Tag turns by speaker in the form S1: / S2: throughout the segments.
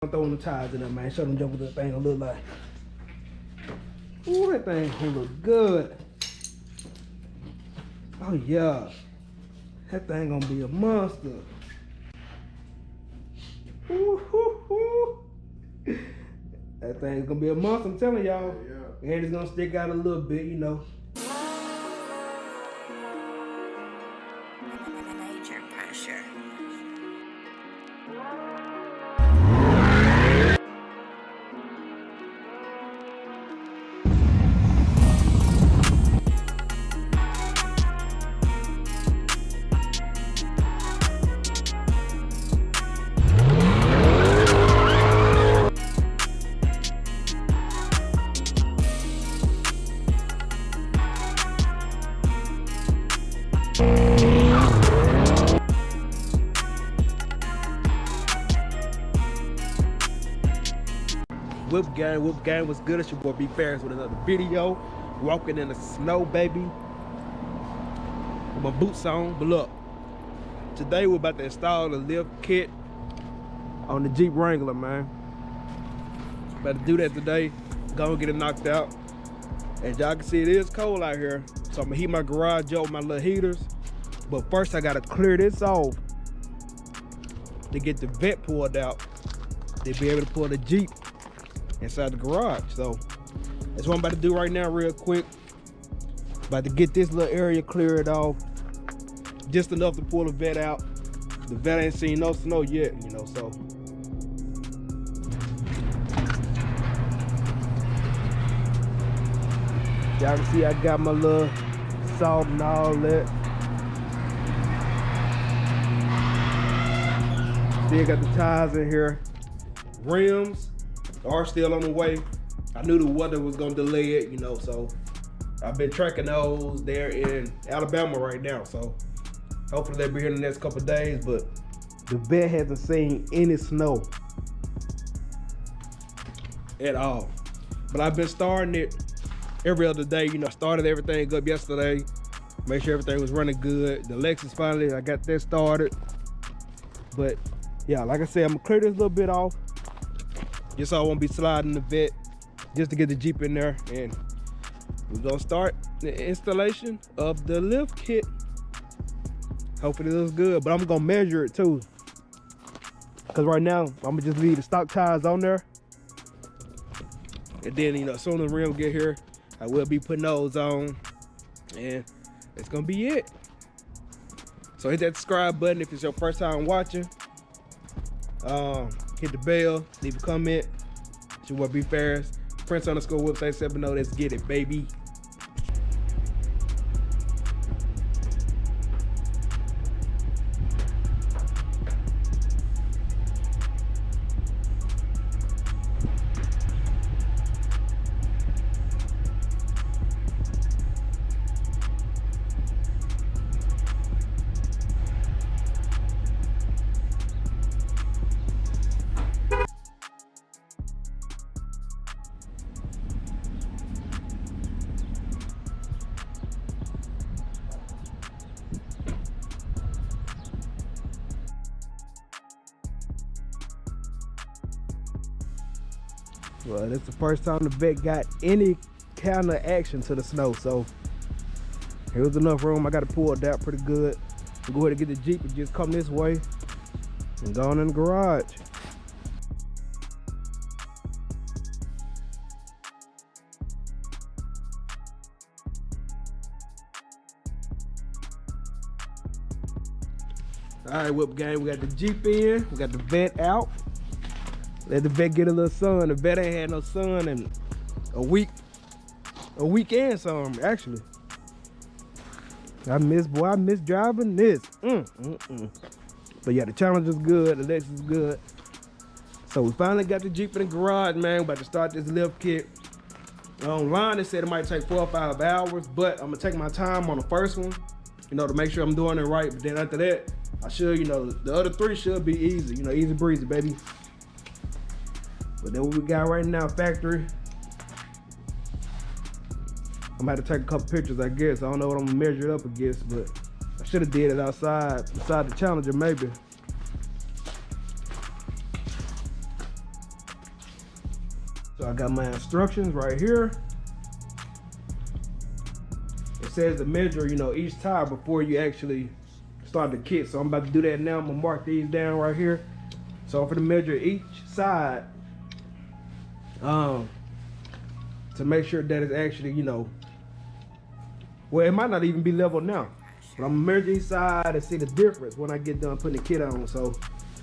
S1: I'm throwing the tires in there, man. Show them jump what that thing gonna look like. Ooh, that thing gonna look good. Oh yeah. That thing gonna be a monster. Ooh, hoo, hoo. That thing's gonna be a monster, I'm telling y'all. Yeah. And it's gonna stick out a little bit, you know.
S2: Major pressure.
S1: Whip gang, what's good? It's your boy B Ferris with another video. Walking in the snow, baby. With my boots on. But look, today we're about to install the lift kit on the Jeep Wrangler, man. About to do that today. Gonna get it knocked out. As y'all can see, it is cold out here, so I'm gonna heat my garage up with my little heaters. But first, I gotta clear this off to get the vent pulled out. To be able to pull the Jeep inside the garage. So that's what I'm about to do right now real quick. About to get this little area cleared off, just enough to pull the vet out. The vet ain't seen no snow yet, you know, so. Y'all can see I got my little salt and all that. See, I got the tires in here. Rims are still on the way. I knew the weather was gonna delay it, you know, so I've been tracking those. They're in Alabama right now, so hopefully they'll be here in the next couple of days, but the vet hasn't seen any snow at all. But I've been starting it every other day, you know. I started everything up yesterday, make sure everything was running good. The Lexus finally, I got that started. But yeah, like I said, I'm gonna clear this little bit off, just so I won't be sliding the vet, just to get the Jeep in there. And we're gonna start the installation of the lift kit. Hopefully it looks good, but I'm gonna measure it too. Cause right now, I'm gonna just leave the stock tires on there. And then, you know, as soon as the rims get here, I will be putting those on. And it's gonna be it. So hit that subscribe button if it's your first time watching. Hit the bell, leave a comment. It's your boy B Ferris. Prince_Whips87. Let's get it, baby. Well, this is the first time the vet got any kind of action to the snow, so here was enough room. I got to pull it out pretty good. We'll go ahead and get the Jeep and just come this way and go on in the garage. All right, Whip gang, we got the Jeep in, we got the vet out. Let the vet get a little sun. The vet ain't had no sun in a week and some, actually. I miss driving this. But yeah, the challenge is good, the Lexus is good. So we finally got the Jeep in the garage, man. We're about to start this lift kit. Online, they said it might take 4 or 5 hours, but I'm gonna take my time on the first one, you know, to make sure I'm doing it right. But then after that, I should, you know, the other 3 should be easy, you know, easy breezy, baby. But then what we got right now, factory. I'm gonna have to take a couple pictures, I guess. I don't know what I'm gonna measure it up against, but I should have did it outside the Challenger, maybe. So I got my instructions right here. It says to measure, you know, each tire before you actually start the kit. So I'm about to do that now. I'm gonna mark these down right here. So I'm gonna measure each side to make sure that it's actually, you know, well, it might not even be level now, but I'm gonna measure each side and see the difference when I get done putting the kit on. So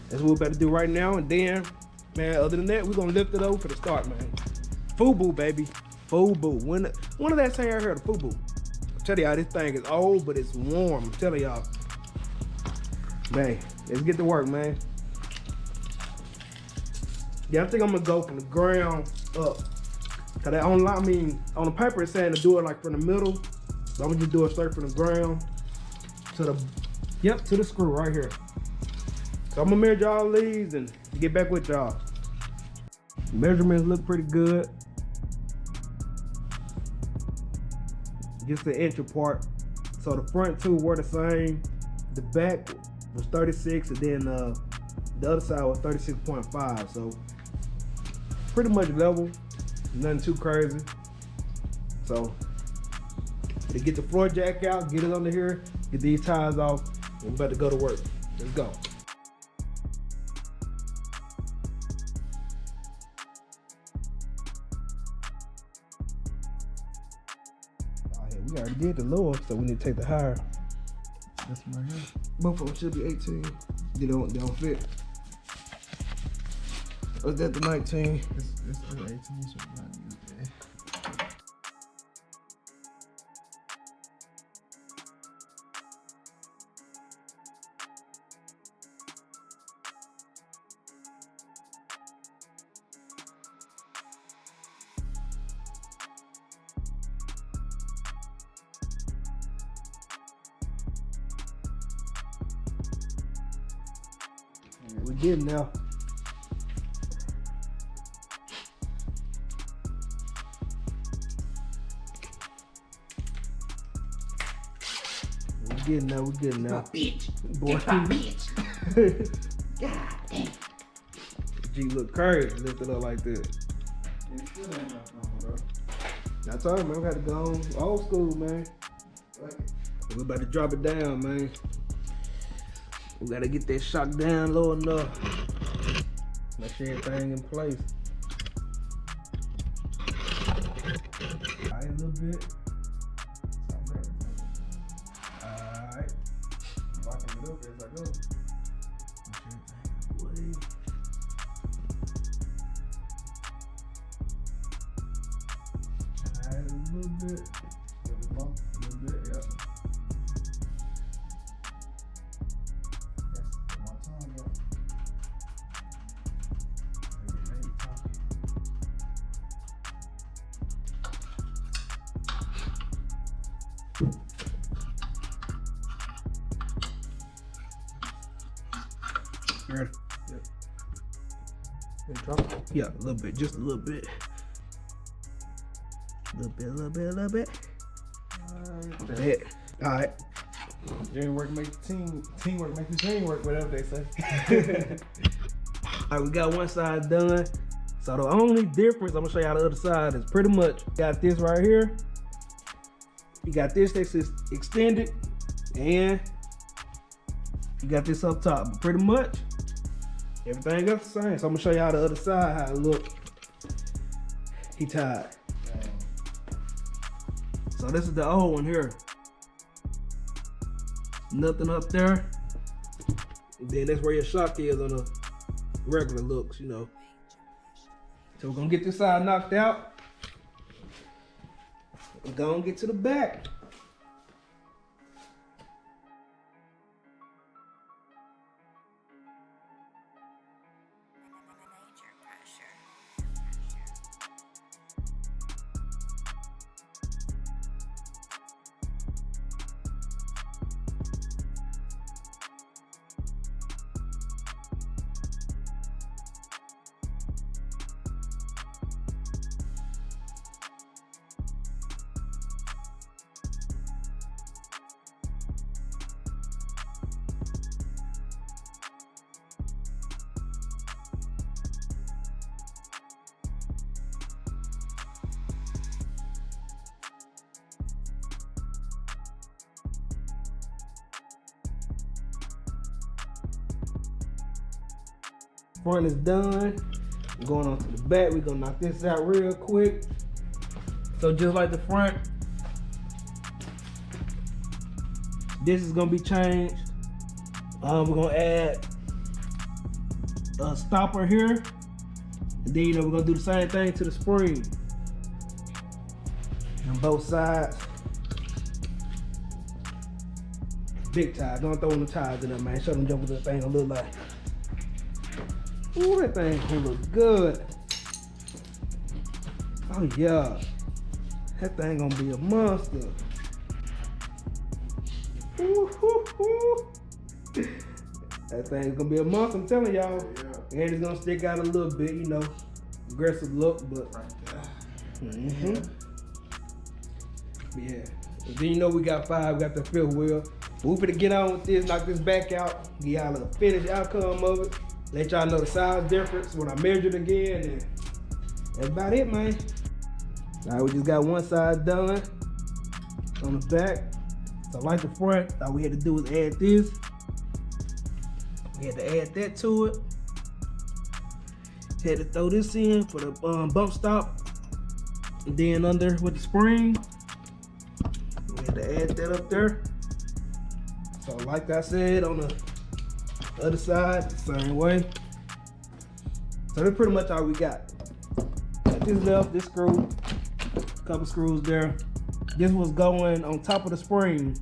S1: that's what we're about to do right now. And then, man, other than that, we're gonna lift it over for the start, man. FUBU, baby. FUBU. One of that saying I heard of FUBU. I'm telling y'all, this thing is old, but it's warm. I'm telling y'all. Man, let's get to work, man. Yeah, I think I'm gonna go from the ground up. Cause that on the paper it's saying to do it like from the middle. So I'm gonna just do it straight from the ground to the screw right here. So I'm gonna measure all these and get back with y'all. Measurements look pretty good. Just the inch apart. So the front two were the same. The back was 36 and then the other side was 36.5. So pretty much level, nothing too crazy. So to get the floor jack out, get it under here, get these tires off, and we're about to go to work. Let's go. We already did the lower, so we need to take the higher.
S2: This one right here.
S1: Both of them should be 18. They don't fit. Or is that the 19?
S2: It's 18, so we're not use that.
S1: We're getting now. We're getting now.
S3: Bitch.
S1: Boy.
S3: Bitch. God damn.
S1: G look crazy, lift it up like that. I told him, man, we had to go on old school, man. We're about to drop it down, man. We gotta get that shock down low enough. Make sure everything in place. Alright, a little bit. Alright. Locking it up as I go. Make sure everything in place. Alright, a little bit. A little bit, yep. Ready? Yep. Drop it? Yeah, a little bit, just a little bit. A little bit. Alright.
S2: Teamwork make the team work, whatever they say.
S1: Alright, we got one side done. So the only difference, I'm gonna show y'all the other side, is pretty much got this right here. You got this that's extended, and you got this up top. But pretty much everything else the same. So I'm gonna show y'all the other side how it look. He tied. So this is the old one here. Nothing up there. And then that's where your shock is on the regular looks, you know. So we're gonna get this side knocked out. We're gonna get to the back. Front is done. Going on to the back. We're gonna knock this out real quick. So just like the front, this is gonna be changed. We're gonna add a stopper here. And then we're gonna do the same thing to the spring. On both sides. Big tire. Don't throw no tires in there, man. Show them jump what that thing gonna look like. Ooh, that thing gonna look good. Oh yeah. That thing gonna be a monster. Ooh, hoo, hoo. That thing's gonna be a monster, I'm telling y'all. Yeah. And it's gonna stick out a little bit, you know. Aggressive look, but yeah. And then you know we got 5, we got the 5th wheel. We finna get on with this, knock this back out, get y'all a finished outcome of it. Let y'all know the size difference when I measure it again, and that's about it, man. All right, we just got one side done on the back. So like the front, all we had to do was add this. We had to add that to it. Had to throw this in for the bump stop. And then under with the spring, we had to add that up there. So like I said, on the other side, the same way. So that's pretty much all we got. Got this left, this screw, couple screws there. This was going on top of the spring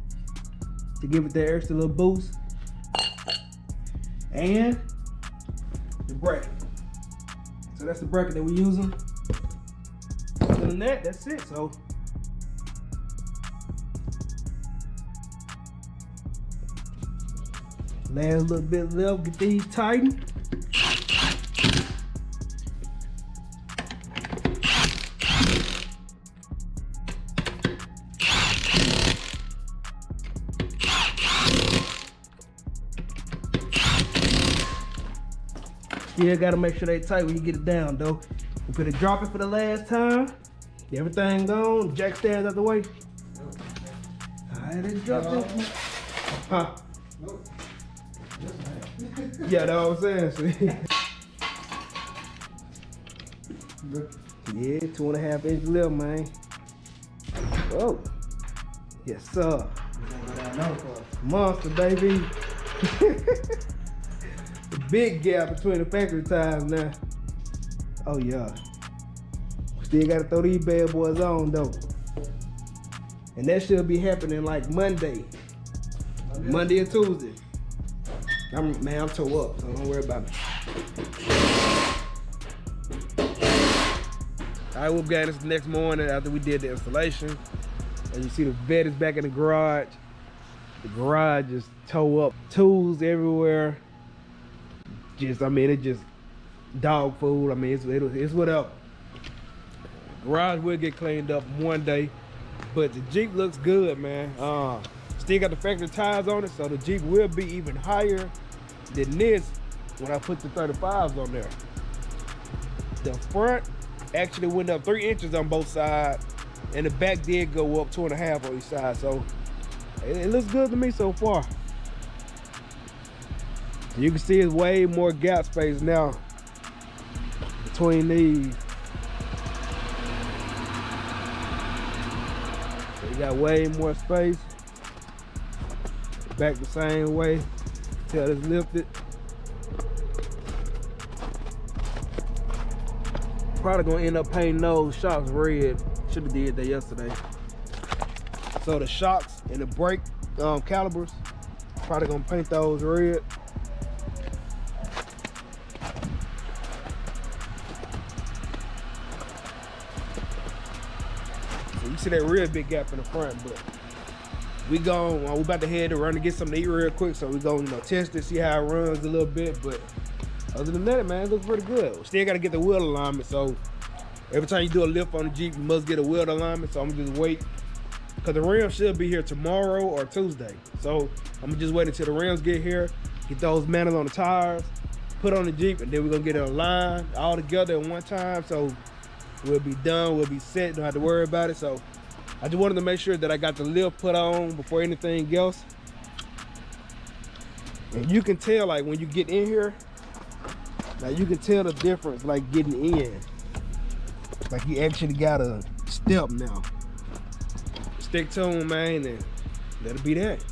S1: to give it that extra little boost. And the bracket. So that's the bracket that we're using. Other than that, that's it. So last little bit left, get these tightened. Still gotta make sure they tight when you get it down though. We put it drop it for the last time. Everything gone, jack stands out the way. Alright, let's drop it. Huh? Yeah, that's what I'm saying. See? Yeah, 2.5 inch left, man. Oh, yes, sir. Monster, baby. The big gap between the factory tires now. Oh yeah. Still gotta throw these bad boys on though. And that should be happening like Monday or Tuesday. I'm tore up, so don't worry about me. Alright, we'll get this the next morning after we did the installation. As you see, the vet is back in the garage. The garage is tore up, tools everywhere. It just dog food. I mean, it's whatever. Garage will get cleaned up one day, but the Jeep looks good, man. Still got the factory tires on it, so the Jeep will be even higher than this when I put the 35s on there. The front actually went up 3 inches on both sides, and the back did go up 2.5 on each side. So it looks good to me so far. You can see it's way more gap space now between these. So you got way more space. Back the same way till it's lifted. Probably gonna end up painting those shocks red. Should have did that yesterday. So the shocks and the brake calipers, probably gonna paint those red. You see that real big gap in the front, but we about to head to run to get something to eat real quick, so we gonna test it, see how it runs a little bit. But other than that, man, it looks pretty good. Still gotta get the wheel alignment, so every time you do a lift on the Jeep, you must get a wheel alignment. So I'm gonna just wait, cause the rims should be here tomorrow or Tuesday. So I'm gonna just wait until the rims get here, get those mounted on the tires, put on the Jeep, and then we're gonna get it aligned all together at one time. So we'll be done, we'll be set, don't have to worry about it. So I just wanted to make sure that I got the lift put on before anything else. And you can tell, like, when you get in here, Now you can tell the difference, like getting in. Like he actually got a step now. Stick to him, man, and that'll be that.